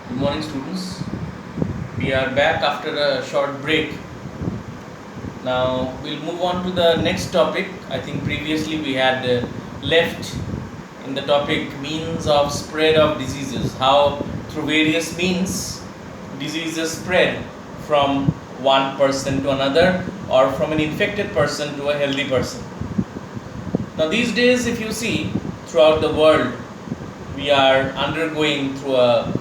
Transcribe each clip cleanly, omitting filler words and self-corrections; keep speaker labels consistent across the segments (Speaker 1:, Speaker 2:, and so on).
Speaker 1: Good morning, students. We are back after a short break. Now we'll move on to the next topic. I think previously we had left in the topic means of spread of diseases, how through various means diseases spread from one person to another or from an infected person to a healthy person. Now these days, if you see throughout the world, we are undergoing through a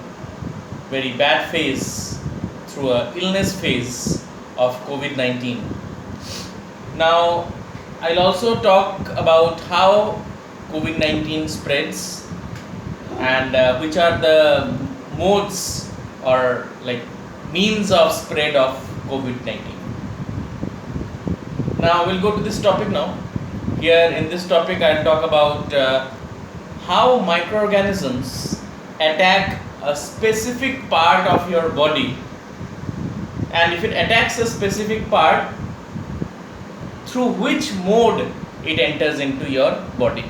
Speaker 1: very bad phase, through a illness phase of COVID-19. Now, I'll also talk about how COVID-19 spreads and which are the modes or like means of spread of COVID-19. Now, we'll go to this topic now. Here in this topic, I'll talk about how microorganisms attack a specific part of your body, and if it attacks a specific part, through which mode it enters into your body.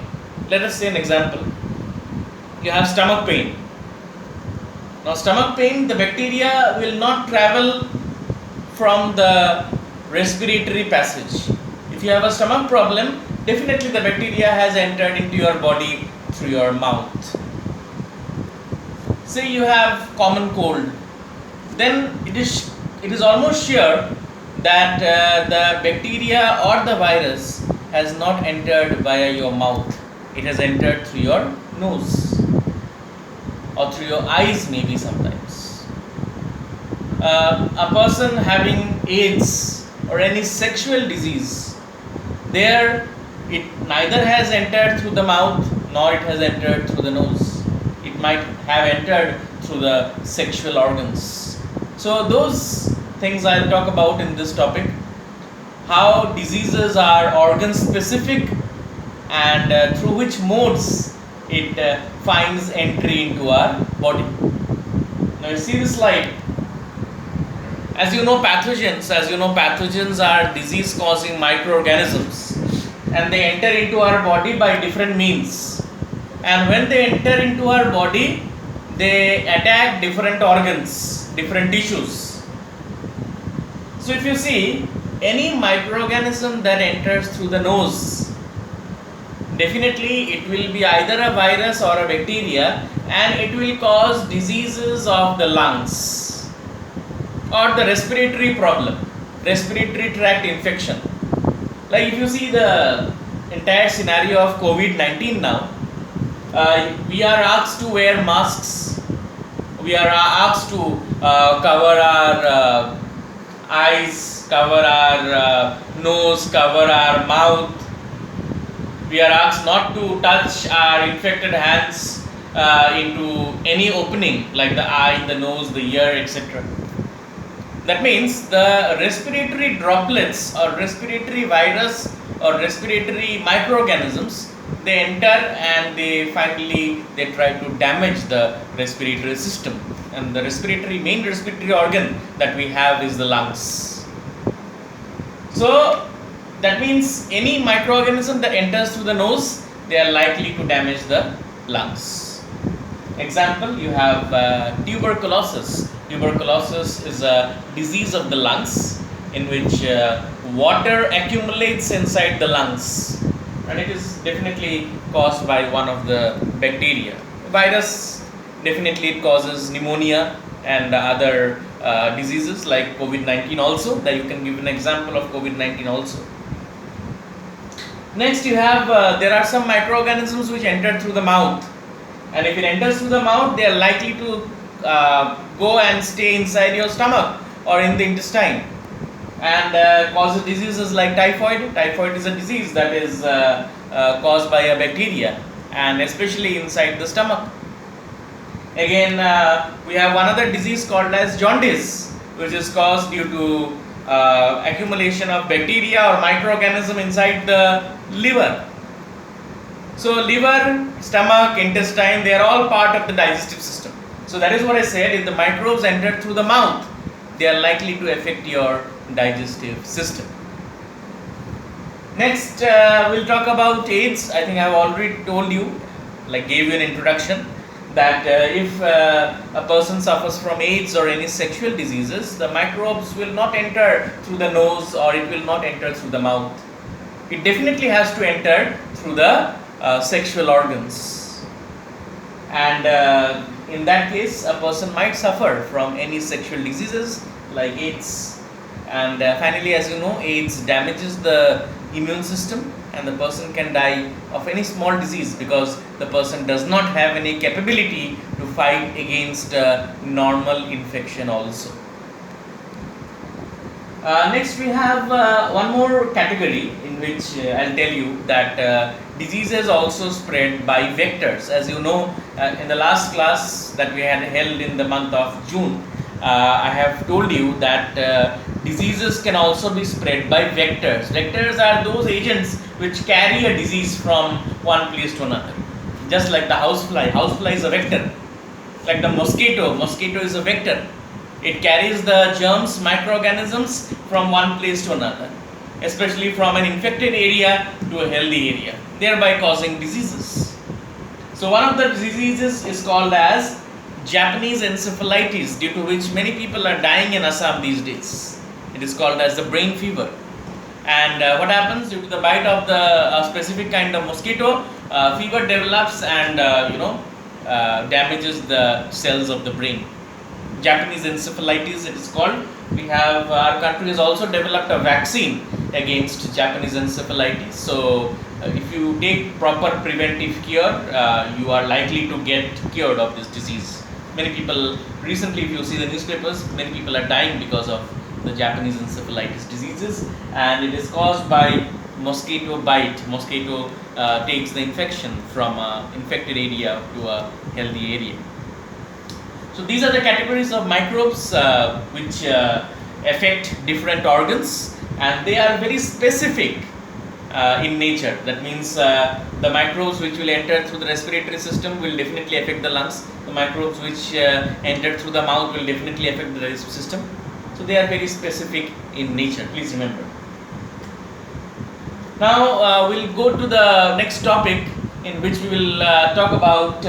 Speaker 1: Let us say an example. You have stomach pain. Now stomach pain, the bacteria will not travel from the respiratory passage. If you have a stomach problem, definitely the bacteria has entered into your body through your mouth. Say you have common cold, then it is almost sure that the bacteria or the virus has not entered via your mouth. It has entered through your nose or through your eyes, maybe sometimes. A person having AIDS or any sexual disease, there it neither has entered through the mouth nor it has entered through the nose. It might have entered through the sexual organs. So those things I'll talk about in this topic, how diseases are organ specific and through which modes it finds entry into our body. Now you see this slide. As you know, pathogens are disease causing microorganisms, and they enter into our body by different means. And when they enter into our body, they attack different organs, different tissues. So if you see, any microorganism that enters through the nose, definitely it will be either a virus or a bacteria, and it will cause diseases of the lungs or the respiratory problem, respiratory tract infection. Like if you see the entire scenario of COVID-19 now, we are asked to wear masks, we are asked to cover our eyes, cover our nose, cover our mouth. We are asked not to touch our infected hands into any opening like the eye, the nose, the ear, etc. That means the respiratory droplets or respiratory virus or respiratory microorganisms, they enter and they try to damage the respiratory system, and the main respiratory organ that we have is the lungs. So that means any microorganism that enters through the nose, they are likely to damage the lungs. Example, you have tuberculosis. Tuberculosis is a disease of the lungs in which water accumulates inside the lungs, and it is definitely caused by one of the bacteria. Virus, definitely it causes pneumonia and other diseases like COVID-19 also. That you can give an example of COVID-19 also. Next you have, there are some microorganisms which enter through the mouth, and if it enters through the mouth, they are likely to go and stay inside your stomach or in the intestine and causes diseases like typhoid. Typhoid is a disease that is caused by a bacteria, and especially inside the stomach. Again, we have one other disease called as jaundice, which is caused due to accumulation of bacteria or microorganism inside the liver. So liver, stomach, intestine, they are all part of the digestive system. So that is what I said, if the microbes enter through the mouth, they are likely to affect your digestive system. Next, we'll talk about AIDS. I think I've already told you, gave you an introduction. that if a person suffers from AIDS or any sexual diseases, the microbes will not enter through the nose or it will not enter through the mouth. It definitely has to enter through the sexual organs. And in that case, a person might suffer from any sexual diseases like AIDS. And finally, as you know, AIDS damages the immune system and the person can die of any small disease because the person does not have any capability to fight against normal infection also. Next we have one more category in which I'll tell you that diseases also spread by vectors. As you know, in the last class that we had held in the month of June, I have told you that diseases can also be spread by vectors. Vectors are those agents which carry a disease from one place to another. Just like the housefly is a vector. Like the mosquito is a vector. It carries the germs, microorganisms from one place to another, especially from an infected area to a healthy area, thereby causing diseases. So one of the diseases is called as Japanese encephalitis, due to which many people are dying in Assam these days. It is called as the brain fever. And what happens due to the bite of the specific kind of mosquito, fever develops and damages the cells of the brain. Japanese encephalitis it is called. We have, our country has also developed a vaccine against Japanese encephalitis. So if you take proper preventive cure, you are likely to get cured of this disease. Many people, recently if you see the newspapers, many people are dying because of the Japanese encephalitis diseases, and it is caused by mosquito bite. Mosquito takes the infection from an infected area to a healthy area. So these are the categories of microbes which affect different organs, and they are very specific in nature. That means the microbes which will enter through the respiratory system will definitely affect the lungs. The microbes which enter through the mouth will definitely affect the respiratory system. So they are very specific in nature, please remember. Now we'll go to the next topic, in which we will talk about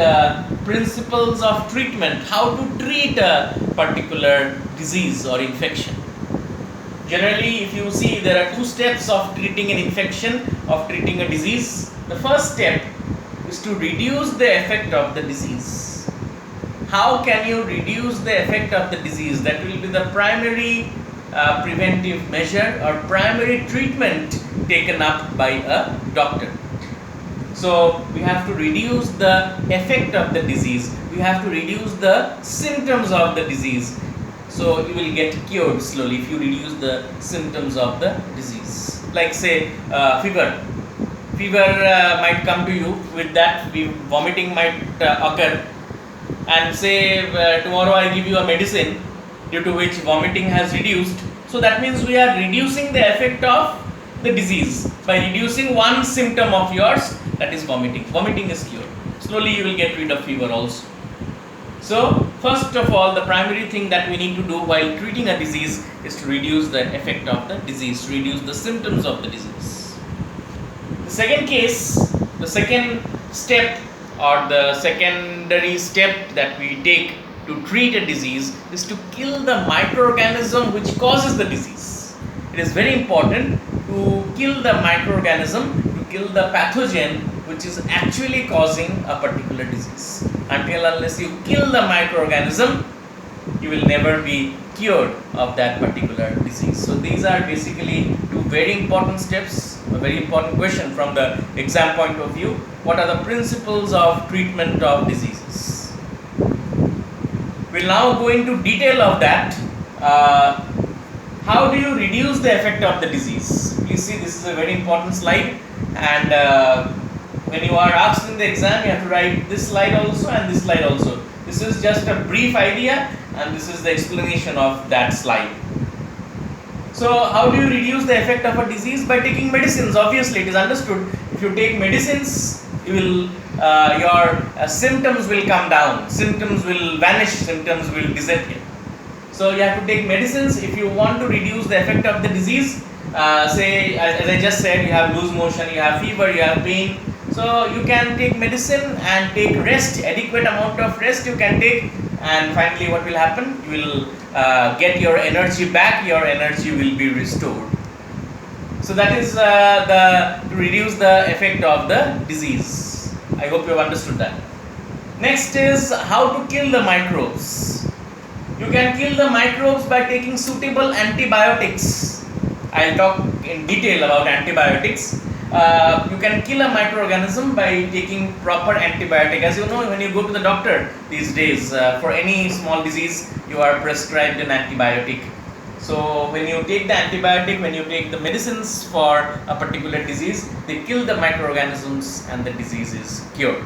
Speaker 1: principles of treatment, how to treat a particular disease or infection. Generally, if you see, there are two steps of treating an infection, of treating a disease. The first step is to reduce the effect of the disease. How can you reduce the effect of the disease? That will be the primary preventive measure or primary treatment taken up by a doctor. So we have to reduce the effect of the disease. We have to reduce the symptoms of the disease. So you will get cured slowly if you reduce the symptoms of the disease. Like say fever. Fever might come to you. With that, vomiting might occur. And say tomorrow I give you a medicine due to which vomiting has reduced. So that means we are reducing the effect of the disease by reducing one symptom of yours, that is vomiting. Vomiting is cured. Slowly you will get rid of fever also. So first of all, the primary thing that we need to do while treating a disease is to reduce the effect of the disease, to reduce the symptoms of the disease. The second case, the second step or the secondary step that we take to treat a disease is to kill the microorganism which causes the disease. It is very important to kill the microorganism, to kill the pathogen which is actually causing a particular disease. Until unless you kill the microorganism, you will never be cured of that particular disease. So these are basically two very important steps, a very important question from the exam point of view. What are the principles of treatment of diseases? We'll now go into detail of that. How do you reduce the effect of the disease? Please see, this is a very important slide, and when you are asked in the exam, you have to write this slide also and this slide also. This is just a brief idea, and this is the explanation of that slide. So how do you reduce the effect of a disease? By taking medicines. Obviously, it is understood. If you take medicines, you will your symptoms will come down. Symptoms will vanish. Symptoms will disappear. So you have to take medicines if you want to reduce the effect of the disease. Say, as I just said, you have loose motion, you have fever, you have pain. So you can take medicine and take rest, adequate amount of rest you can take, and finally what will happen? You will get your energy back, your energy will be restored. So that is to reduce the effect of the disease. I hope you have understood that. Next is how to kill the microbes. You can kill the microbes by taking suitable antibiotics. I'll talk in detail about antibiotics. You can kill a microorganism by taking proper antibiotic. As you know, when you go to the doctor these days, for any small disease, you are prescribed an antibiotic. So when you take the antibiotic, when you take the medicines for a particular disease, they kill the microorganisms and the disease is cured.